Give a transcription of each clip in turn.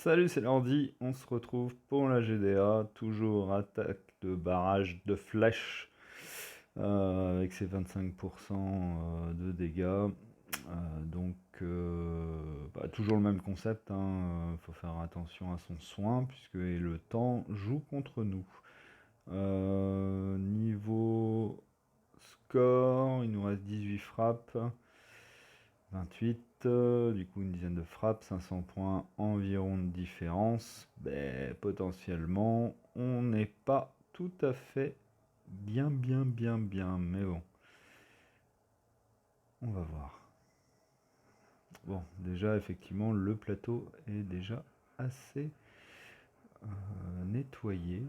Salut, c'est Lordi, on se retrouve pour la GDA, toujours attaque de barrage de flèches avec ses 25% de dégâts. Toujours le même concept, hein, faut faire attention à son soin puisque le temps joue contre nous. Niveau score, il nous reste 18 frappes. 28, du coup une dizaine de frappes, 500 points environ de différence. Ben, potentiellement, on n'est pas tout à fait bien, mais bon, on va voir. Bon, déjà, effectivement, le plateau est déjà assez nettoyé.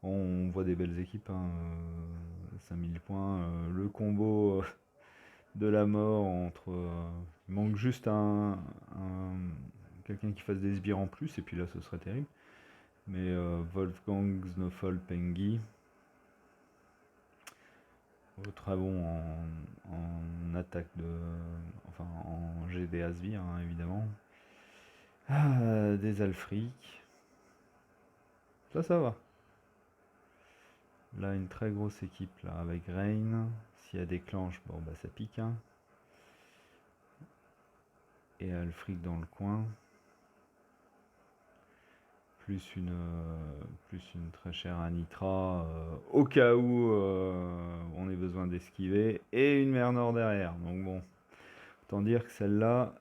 On voit des belles équipes, hein, 5000 points, le combo de la mort entre. Il manque juste quelqu'un qui fasse des sbires en plus, et puis là ce serait terrible. Mais Wolfgang Snowfall Pengi, très bon en attaque de. Enfin en GDA sbire, hein, évidemment. Des Alfric. Ça va. Là, une très grosse équipe là avec Rain. S'il y a des clenches, bon bah ça pique, hein. Et Alfric dans le coin. Plus une très chère Anitra au cas où on ait besoin d'esquiver, et une mer nord derrière. Donc bon, autant dire que celle-là,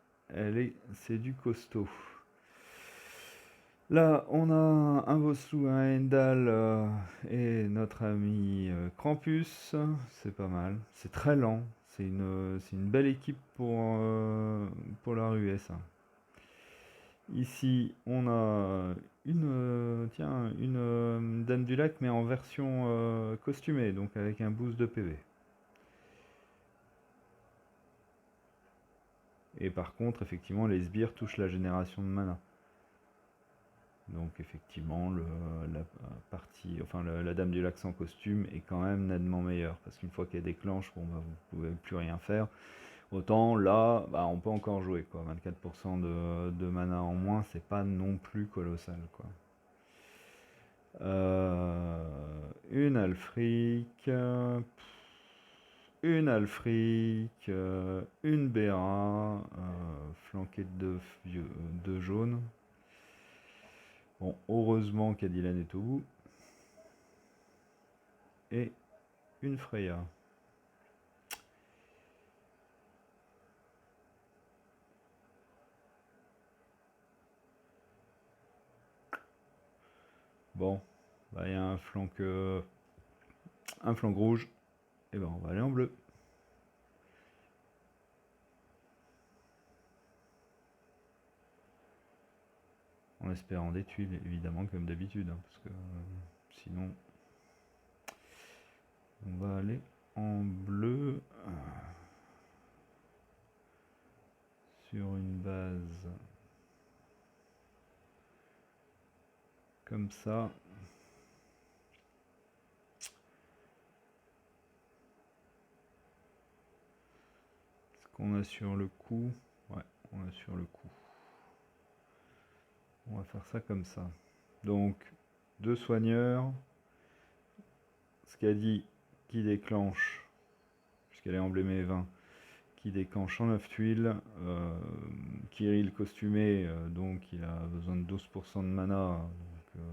c'est du costaud. Là, on a un Vosloo, un Hendal et notre ami Krampus. C'est pas mal. C'est très lent. C'est une belle équipe pour la RUS. Ici, on a une Dame du Lac, mais en version costumée, donc avec un boost de PV. Et par contre, effectivement, les sbires touchent la génération de mana. Donc effectivement, la Dame du Lac sans costume est quand même nettement meilleure, parce qu'une fois qu'elle déclenche, bon, bah, vous pouvez plus rien faire. Autant là, bah, on peut encore jouer, quoi. 24% de mana en moins, c'est pas non plus colossal, quoi. Une Alfric, une Béra, flanquée de deux jaunes. Bon, heureusement qu'Adilan est au bout. Et une Freya. Bon, bah il y a un flanc rouge. Et ben on va aller en bleu. En espérant des tuiles, évidemment, comme d'habitude, hein, parce que sinon, on va aller en bleu sur une base comme ça. Ce qu'on a sur le coup, ouais, on a sur le coup. On va faire ça comme ça. Donc, deux soigneurs. Ce qu'a dit qui déclenche, puisqu'elle est emblémée 20, qui déclenche en 9 tuiles. Kirill costumé, donc il a besoin de 12% de mana. Donc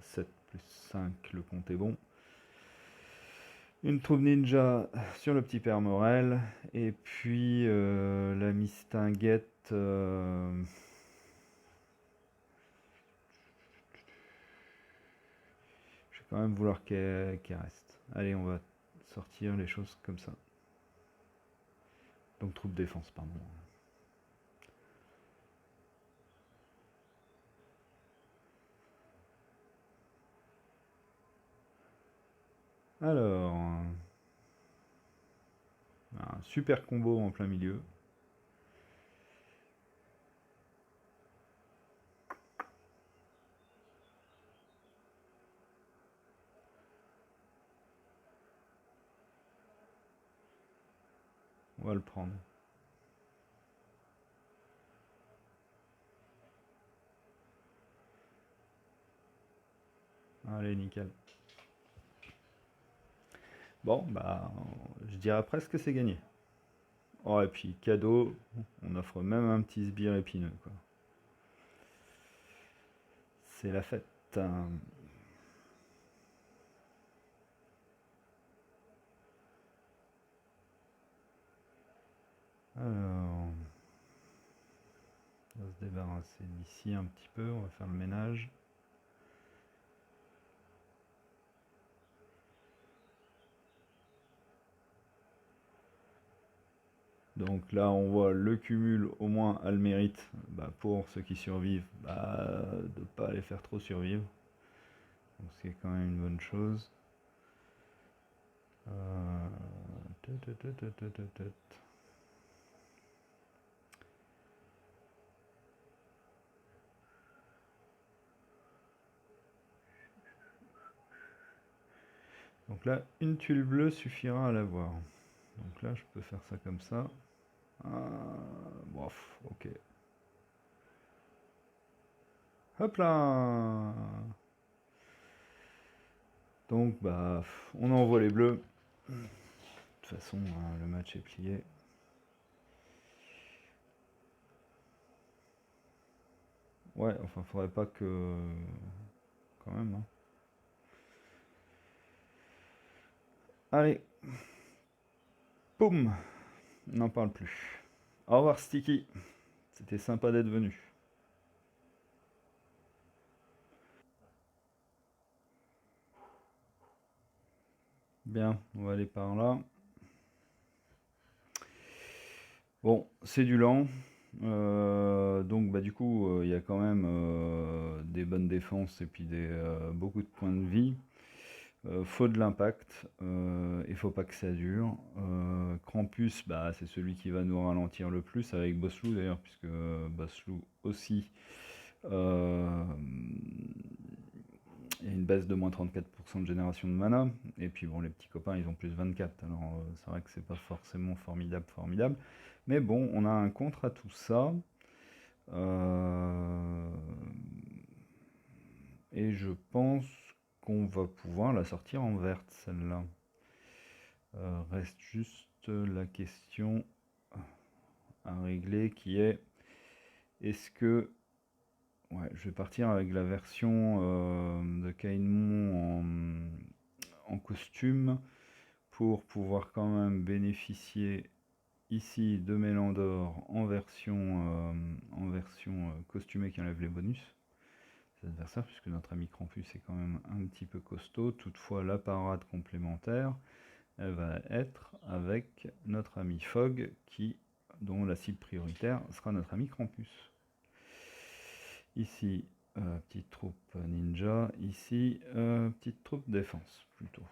7 plus 5, le compte est bon. Une troupe ninja sur le petit père Morel. Et puis la mistinguette. Je vais quand même vouloir qu'elle reste. Allez, on va sortir les choses comme ça. Donc troupe défense, pardon. Alors, un super combo en plein milieu. On va le prendre. Allez, nickel. Bon, bah, je dirais presque que c'est gagné. Oh, et puis cadeau, on offre même un petit sbire épineux, quoi. C'est la fête. Alors, on va se débarrasser d'ici un petit peu, on va faire le ménage. Donc là, on voit le cumul, au moins, a le mérite, bah, pour ceux qui survivent, bah, de ne pas les faire trop survivre. Donc c'est quand même une bonne chose. Euh, tut, tut, tut, tut, tut, tut. Donc là, une tuile bleue suffira à l'avoir. Donc là, je peux faire ça comme ça. Bof, ok. Hop là. Donc, bah, on envoie les bleus. De toute façon, le match est plié. Ouais, enfin, faudrait pas que... Quand même, hein. Allez. Poum. On n'en parle plus. Au revoir, Sticky. C'était sympa d'être venu. Bien, on va aller par là. Bon, c'est du lent. Donc bah du coup, il y a quand même des bonnes défenses et puis beaucoup de points de vie. Faut de l'impact, il faut pas que ça dure. Krampus, bah, c'est celui qui va nous ralentir le plus, avec Bosslou d'ailleurs, puisque Bosslou aussi, euh, il y a une baisse de moins 34% de génération de mana. Et puis bon, les petits copains, ils ont plus 24. Alors c'est vrai que c'est pas forcément formidable, formidable. Mais bon, on a un contre à tout ça. Euh, et je pense qu'on va pouvoir la sortir en verte, celle-là. Reste juste la question à régler qui est est-ce que... Ouais, je vais partir avec la version de Kainmon en costume pour pouvoir quand même bénéficier ici de Mélandor en version costumée qui enlève les bonus des adversaires, puisque notre ami Krampus est quand même un petit peu costaud. Toutefois, la parade complémentaire, elle va être avec notre ami Fogg, dont la cible prioritaire sera notre ami Krampus. Ici, petite troupe ninja. Ici, petite troupe défense, plutôt.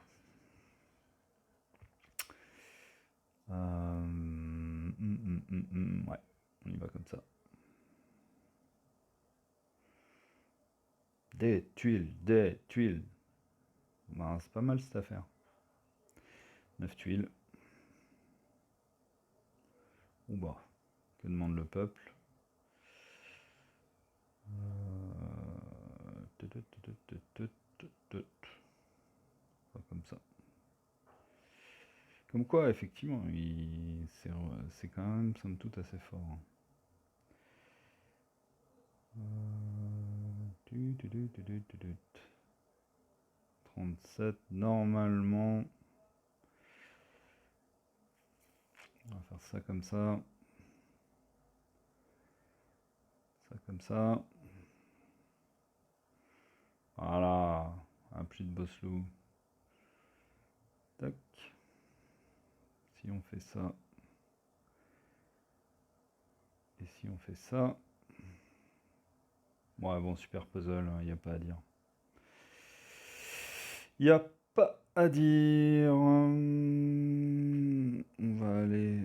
Ouais, on y va comme ça. Des tuiles, des tuiles. Ben, c'est pas mal cette affaire. 9 tuiles. Ou bah, que demande le peuple? Pas comme ça. Comme quoi, effectivement, c'est quand même, somme toute, assez fort. 37, normalement. On va faire ça comme ça. Ça comme ça. Voilà. Un plus de Bosslou. Tac. Si on fait ça. Et si on fait ça. Ouais, bon, super puzzle, il n'y a pas à dire. Il n'y a pas à dire. On va aller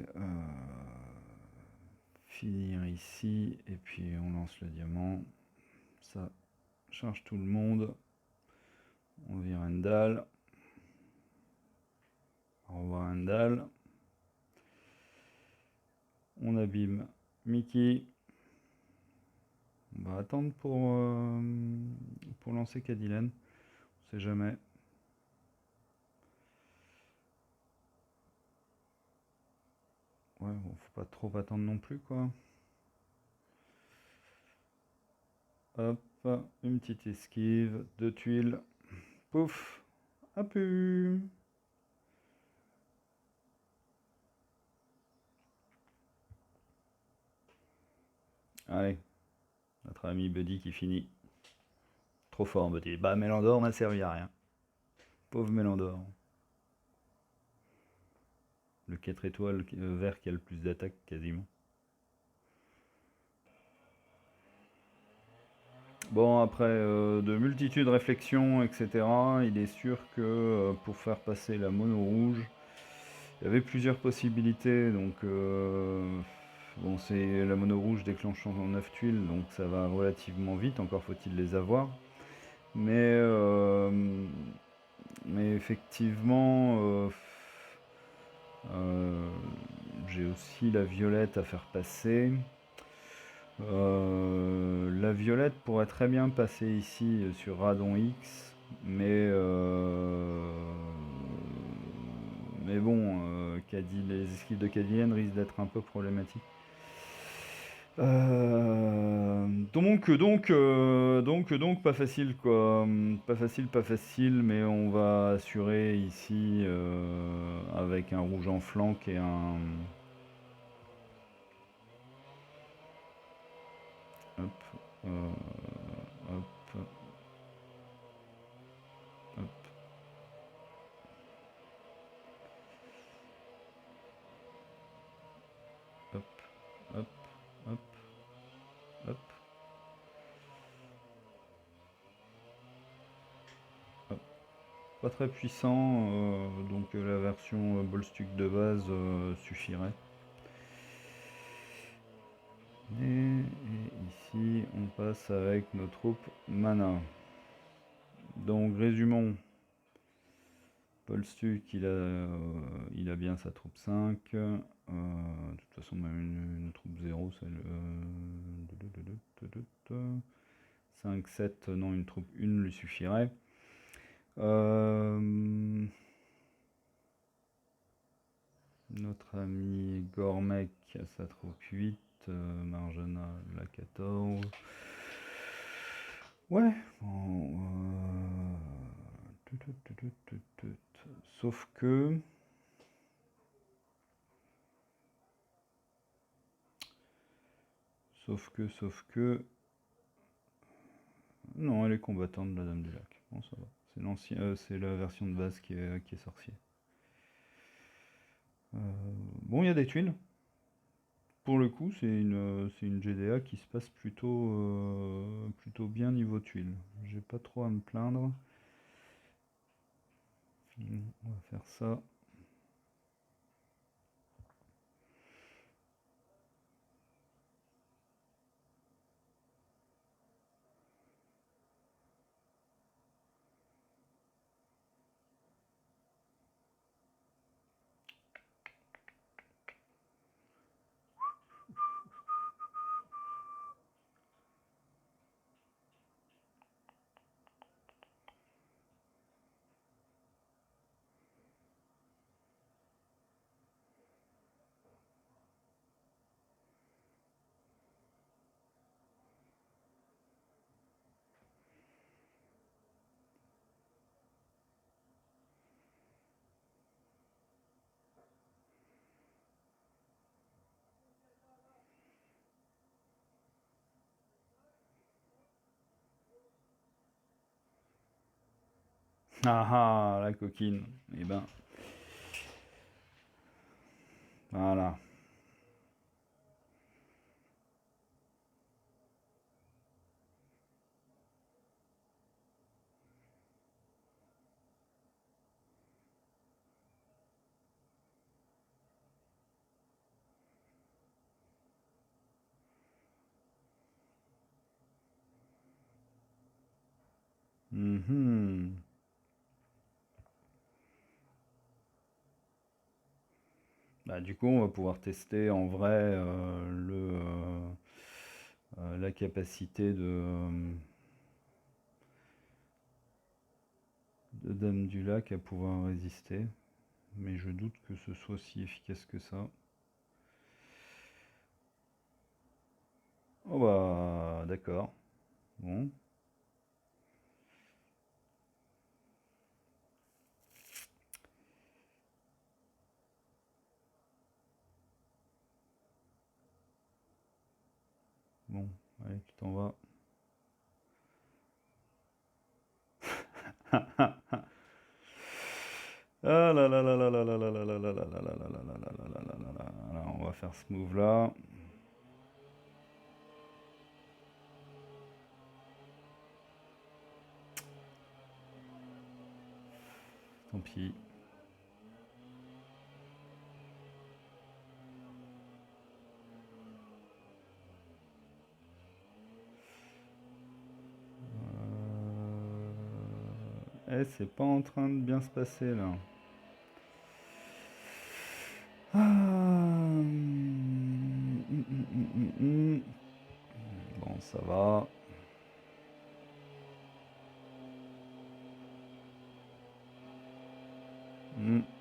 finir ici. Et puis on lance le diamant. Ça charge tout le monde. On vire Endal. Au revoir Endal. On abîme Mickey. On va attendre pour lancer Cadillac. sait jamais. Ouais, bon, faut pas trop attendre non plus, quoi. Hop, une petite esquive, 2 tuiles. Pouf, a pu. Allez, notre ami Buddy qui finit. Trop fort, Buddy. Bah, Mélandor n'a servi à rien. Pauvre Mélandor. Le 4 étoiles vert qui a le plus d'attaque, quasiment. Bon, après de multitudes de réflexions, etc., il est sûr que pour faire passer la mono rouge, il y avait plusieurs possibilités. Donc, bon, c'est la mono rouge déclenchant en 9 tuiles, donc ça va relativement vite. Encore faut-il les avoir. Mais effectivement, j'ai aussi la violette à faire passer. La violette pourrait très bien passer ici sur Radon X, mais bon, les esquives de Cadienne risquent d'être un peu problématiques. Donc, pas facile quoi. Pas facile, mais on va assurer ici avec un rouge en flanc et un. Hop, hop, hop. Hop, hop, hop, hop, hop. Pas très puissant, donc la version Ballstuck de base suffirait. Et ici, on passe avec nos troupes mana. Donc, résumons. Ballstuck, il a bien sa troupe 5. De toute façon, même une troupe 0, c'est le. 5, 7, non, une troupe 1 lui suffirait. Notre ami Gormek a sa troupe 8, Marjana la 14. Ouais, bon, sauf que. Sauf que. Non, elle est combattante de la Dame du Lac. Bon, ça va. C'est la version de base qui est sorcier. Bon, il y a des tuiles. Pour le coup, c'est une GDA qui se passe plutôt bien niveau tuiles. J'ai pas trop à me plaindre. On va faire ça. Ah ah, la coquine. Eh ben, voilà. Mhm. Bah, du coup, on va pouvoir tester en vrai la capacité de dame du lac à pouvoir résister. Mais je doute que ce soit si efficace que ça. Oh bah d'accord. Bon. Bon, allez, tu t'en vas. Ah là là là là là là là là là là là là là là là là là là là. Alors, on va faire ce move là. Tant pis. Eh, c'est pas en train de bien se passer là. Bon, ça va.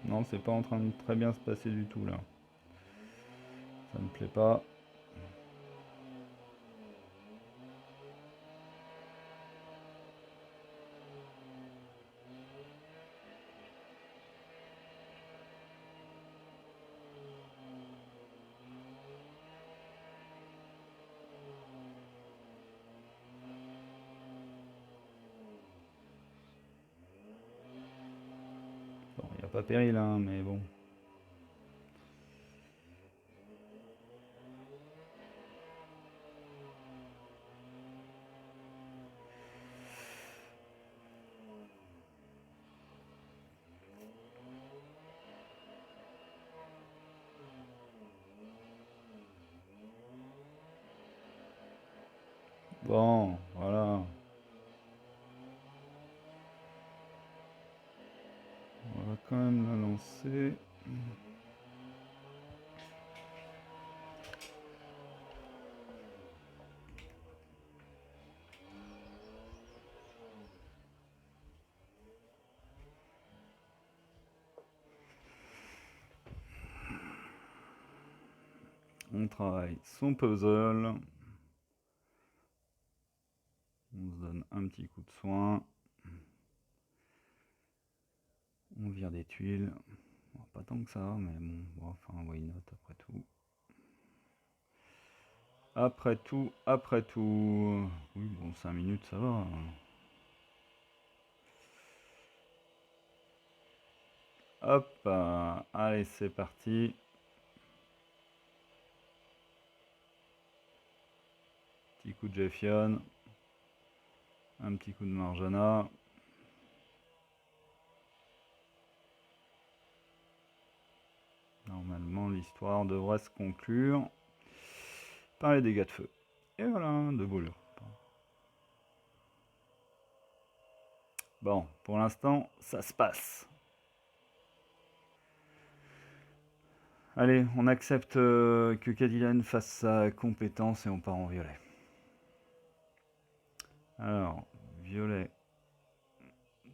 Non, c'est pas en train de très bien se passer du tout là. Ça me plaît pas. Bon, y a pas péril, hein, mais bon. Bon, voilà. On va quand même la lancer. On travaille son puzzle. On se donne un petit coup de soin. On vire des tuiles. Bon, pas tant que ça, mais bon, enfin, why not après tout. Après tout, après tout. Oui, bon, 5 minutes, ça va. Hop, allez, c'est parti. Petit coup de Jeffion. Un petit coup de Marjana. Normalement, l'histoire devrait se conclure par les dégâts de feu. Et voilà, de brûlure. Bon, pour l'instant, ça se passe. Allez, on accepte que Cadillac fasse sa compétence et on part en violet. Alors, violet,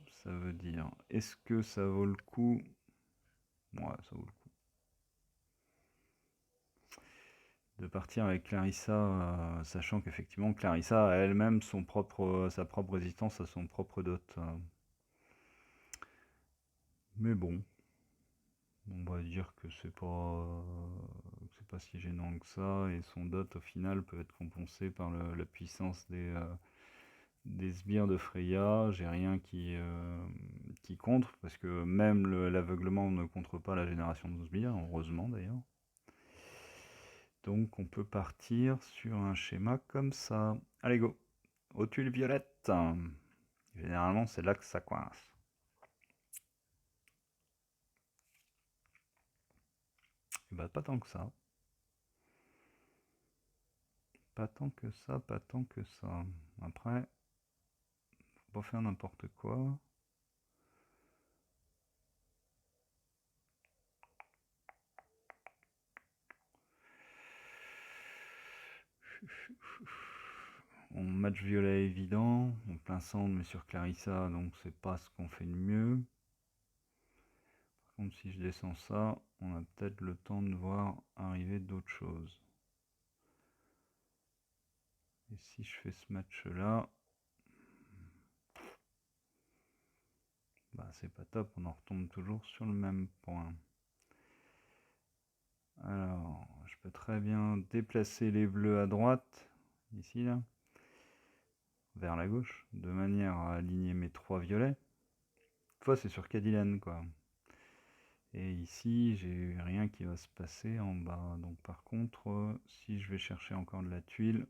ça veut dire, est-ce que ça vaut le coup? Ouais, ça vaut le coup. De partir avec Clarissa, sachant qu'effectivement Clarissa a elle-même sa propre résistance à son propre dot. Mais bon, on va dire que c'est pas si gênant que ça, et son dot au final peut être compensé par la puissance des sbires de Freya. J'ai rien qui contre, parce que même l'aveuglement ne contre pas la génération de sbires, heureusement d'ailleurs. Donc on peut partir sur un schéma comme ça. Allez go, aux tuiles violettes. Généralement c'est là que ça coince. Et bah pas tant que ça. Pas tant que ça, pas tant que ça. Après, faut pas faire n'importe quoi. Bon, match violet évident, en plein centre, mais sur Clarissa, donc c'est pas ce qu'on fait de mieux. Par contre, si je descends ça, on a peut-être le temps de voir arriver d'autres choses. Et si je fais ce match-là, bah c'est pas top, on en retombe toujours sur le même point. Alors, je peux très bien déplacer les bleus à droite, ici là, vers la gauche, de manière à aligner mes 3 violets. Cette fois c'est sur Cadillac quoi. Et ici j'ai rien qui va se passer en bas. Donc par contre, si je vais chercher encore de la tuile,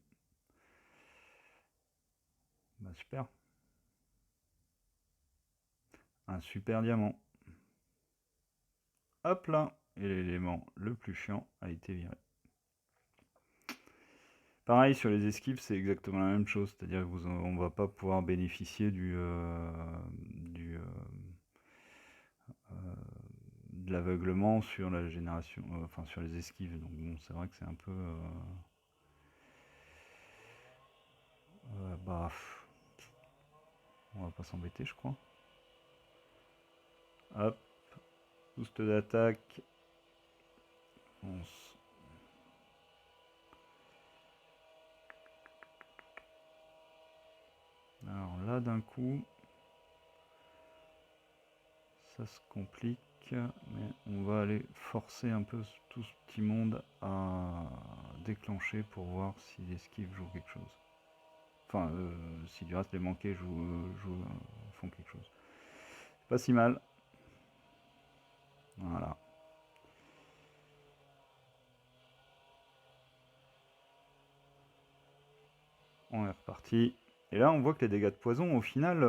bah super. Un super diamant. Hop là, et l'élément le plus chiant a été viré. Pareil sur les esquives, c'est exactement la même chose, c'est-à-dire qu'on va pas pouvoir bénéficier de l'aveuglement sur la génération, enfin sur les esquives. Donc bon, c'est vrai que c'est un peu, bah, on va pas s'embêter, je crois. Hop, boost d'attaque. Alors là, d'un coup, ça se complique, mais on va aller forcer un peu tout ce petit monde à déclencher pour voir si l'esquive joue quelque chose. Enfin, si du reste les manqués font quelque chose. Pas si mal. Voilà. On est reparti. Et là, on voit que les dégâts de poison, au final,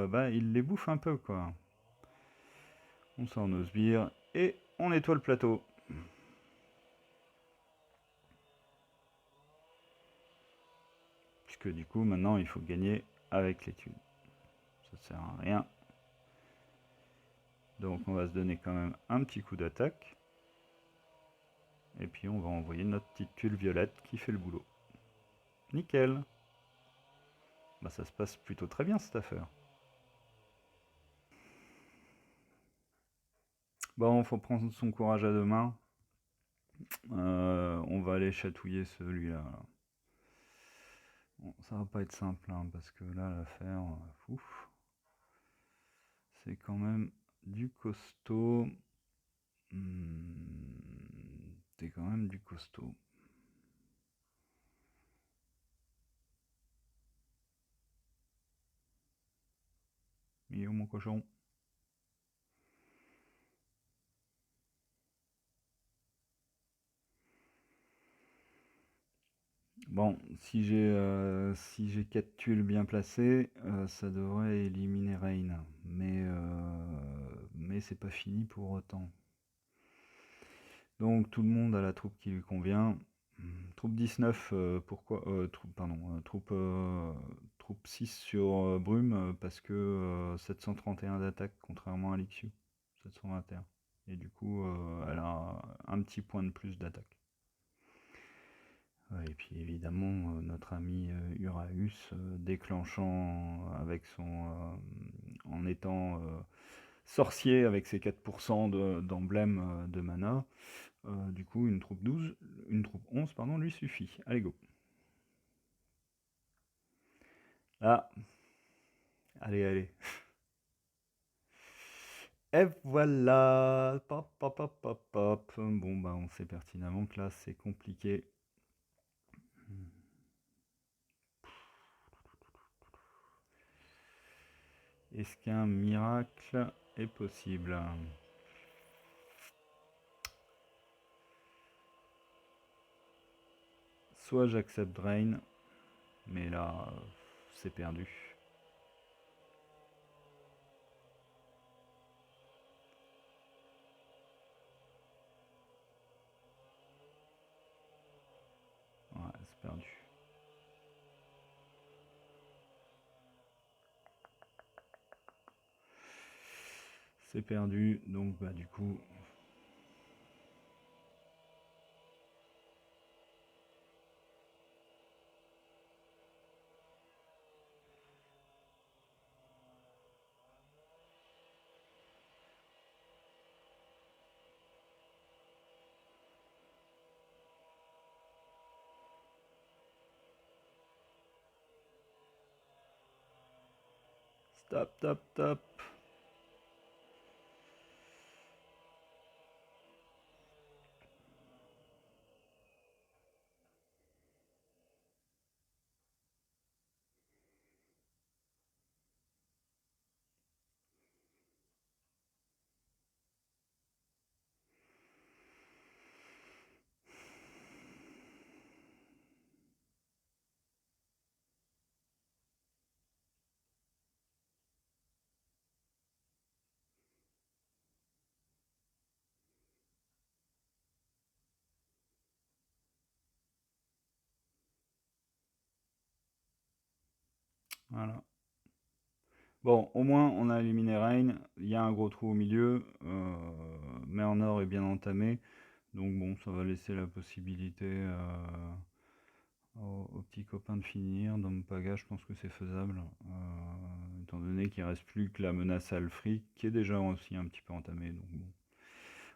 bah, ils les bouffent un peu, quoi. On sort nos sbires et on nettoie le plateau. Puisque du coup, maintenant, il faut gagner avec les tuiles. Ça sert à rien. Donc, on va se donner quand même un petit coup d'attaque. Et puis, on va envoyer notre petite tuile violette qui fait le boulot. Nickel. Bah, ça se passe plutôt très bien, cette affaire. Bon, faut prendre son courage à deux mains. On va aller chatouiller celui-là. Bon, ça va pas être simple, hein, parce que là, l'affaire, c'est quand même du costaud. C'est quand même du costaud. Il est où mon cochon? Bon, si j'ai 4 tuiles bien placées, ça devrait éliminer Rain. Mais c'est pas fini pour autant. Donc tout le monde a la troupe qui lui convient. Troupe 19, pourquoi troupe 6 sur Brume, parce que 731 d'attaque, contrairement à Lixiu. 721. Et du coup, elle a un petit point de plus d'attaque. Et puis évidemment, notre ami Uraeus, déclenchant avec en étant sorcier avec ses 4% d'emblème de mana, du coup une troupe 11 pardon, lui suffit. Allez go. Ah, allez. Et voilà. Pop, pop, pop, pop, pop. Bon bah on sait pertinemment que là c'est compliqué. Est-ce qu'un miracle est possible? Soit j'accepte Drain, mais là, c'est perdu. Ouais, c'est perdu. C'est perdu, donc bah du coup... Tap, tap, tap. Voilà. Bon, au moins on a éliminé Reign. Il y a un gros trou au milieu, mais en or est bien entamé. Donc bon, ça va laisser la possibilité aux petits copains de finir. Dans Paga, je pense que c'est faisable, étant donné qu'il reste plus que la menace Alfric, qui est déjà aussi un petit peu entamée. Donc bon.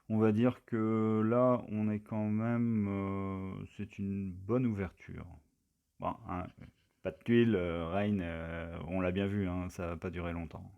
On va dire que là, on est quand même... c'est une bonne ouverture. Bon, hein, pas de tuiles, Reign, on l'a bien vu, hein, ça va pas durer longtemps.